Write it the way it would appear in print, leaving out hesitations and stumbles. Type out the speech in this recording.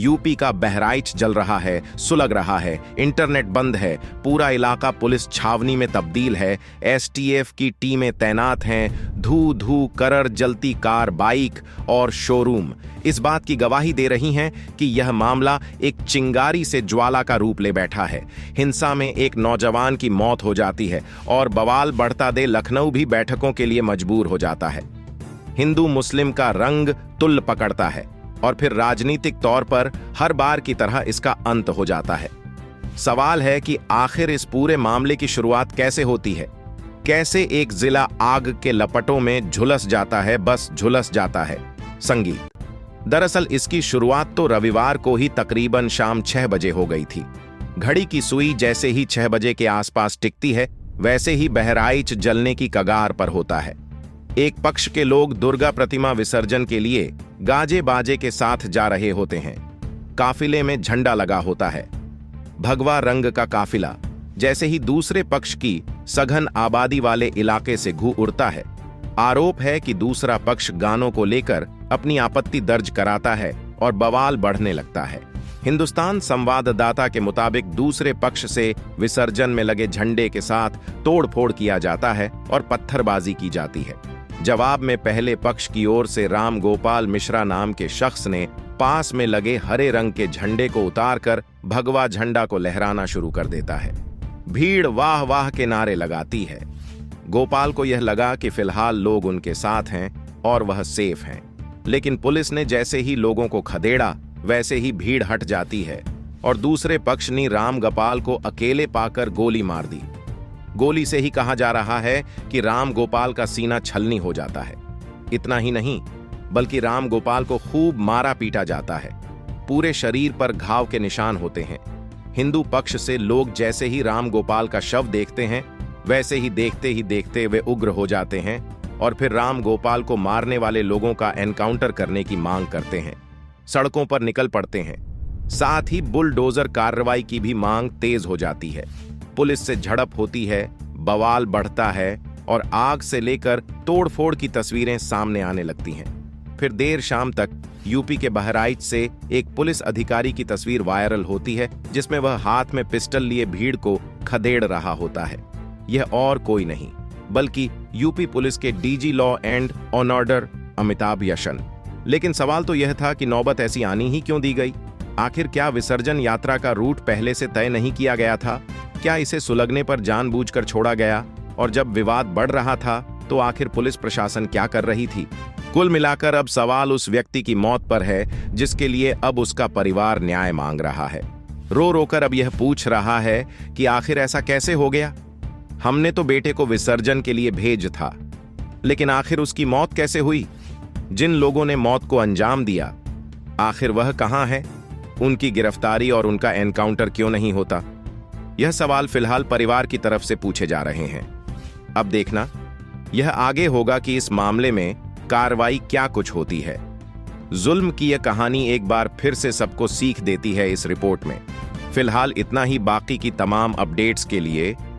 UP का बहराइच जल रहा है, सुलग रहा है, इंटरनेट बंद है, पूरा इलाका पुलिस छावनी में तब्दील है, एसटीएफ की टीमें तैनात हैं, धू धू करर जलती कार, बाइक और शोरूम इस बात की गवाही दे रही हैं कि यह मामला एक चिंगारी से ज्वाला का रूप ले बैठा है। हिंसा में एक नौजवान की मौत हो जाती है और बवाल बढ़ता दे लखनऊ भी बैठकों के लिए मजबूर हो जाता है। हिंदू मुस्लिम का रंग तुल्य पकड़ता है और फिर राजनीतिक तौर पर हर बार की तरह इसका अंत हो जाता है। सवाल है कि आखिर इस पूरे मामले की शुरुआत कैसे होती है? कैसे एक जिला आग के लपटों में झुलस जाता है, बस झुलस जाता है? संगीत। दरअसल इसकी शुरुआत तो रविवार को ही तकरीबन शाम 6 बजे हो गई थी। घड़ी की सुई जैसे ही 6 बजे के आसपास टिकती है, वैसे ही बहराइच जलने की कगार पर होता है। एक पक्ष के लोग दुर्गा प्रतिमा विसर्जन के लिए गाजे बाजे के साथ जा रहे होते हैं। काफिले में झंडा लगा होता है, भगवा रंग का काफिला। जैसे ही दूसरे पक्ष की सघन आबादी वाले इलाके से घू उड़ता है, आरोप है कि दूसरा पक्ष गानों को लेकर अपनी आपत्ति दर्ज कराता है और बवाल बढ़ने लगता है। हिंदुस्तान संवाददाता के मुताबिक दूसरे पक्ष से विसर्जन में लगे झंडे के साथ तोड़फोड़ किया जाता है और पत्थरबाजी की जाती है। जवाब में पहले पक्ष की ओर से राम गोपाल मिश्रा नाम के शख्स ने पास में लगे हरे रंग के झंडे को उतारकर भगवा झंडा को लहराना शुरू कर देता है। भीड़ वाह वाह के नारे लगाती है। गोपाल को यह लगा कि फिलहाल लोग उनके साथ हैं और वह सेफ हैं। लेकिन पुलिस ने जैसे ही लोगों को खदेड़ा, वैसे ही भीड़ हट जाती है और दूसरे पक्ष ने राम गोपाल को अकेले पाकर गोली मार दी। गोली से ही कहा जा रहा है कि राम गोपाल का सीना छलनी हो जाता है। इतना ही नहीं, बल्कि राम गोपाल को खूब मारा पीटा जाता है। पूरे शरीर पर घाव के निशान होते हैं। हिंदू पक्ष से लोग जैसे ही राम गोपाल का शव देखते हैं, वैसे ही देखते वे उग्र हो जाते हैं और फिर राम गोपाल को मारने वाले लोगों का एनकाउंटर करने की मांग करते हैं। सड़कों पर निकल पड़ते हैं। साथ ही बुलडोजर कार्रवाई की भी मांग तेज हो जाती है। पुलिस से झड़प होती है, बवाल बढ़ता है और आग से लेकर तोड़फोड़ की तस्वीरें सामने आने लगती हैं। फिर देर शाम तक यूपी के बहराइच से एक पुलिस अधिकारी की तस्वीर वायरल होती है, जिसमें वह हाथ में पिस्टल लिए भीड़ को खदेड़ रहा होता है। यह और कोई नहीं बल्कि यूपी पुलिस के DG law and order Amitabh Yash. लेकिन सवाल तो यह था कि नौबत ऐसी आनी ही क्यों दी गई? आखिर क्या विसर्जन यात्रा का रूट पहले से तय नहीं किया गया था? क्या इसे सुलगने पर जानबूझकर छोड़ा गया? और जब विवाद बढ़ रहा था तो आखिर पुलिस प्रशासन क्या कर रही थी? कुल मिलाकर अब सवाल उस व्यक्ति की मौत पर है जिसके लिए अब उसका परिवार न्याय मांग रहा है। रो रोकर अब यह पूछ रहा है कि आखिर ऐसा कैसे हो गया? हमने तो बेटे को विसर्जन के लिए भेज था, लेकिन आखिर उसकी मौत कैसे हुई? जिन लोगों ने मौत को अंजाम दिया, आखिर वह कहां है? उनकी गिरफ्तारी और उनका एनकाउंटर क्यों नहीं होता? यह सवाल फिलहाल परिवार की तरफ से पूछे जा रहे हैं। अब देखना यह आगे होगा कि इस मामले में कार्रवाई क्या कुछ होती है। जुल्म की यह कहानी एक बार फिर से सबको सीख देती है इस रिपोर्ट में। फिलहाल इतना ही। बाकी की तमाम अपडेट्स के लिए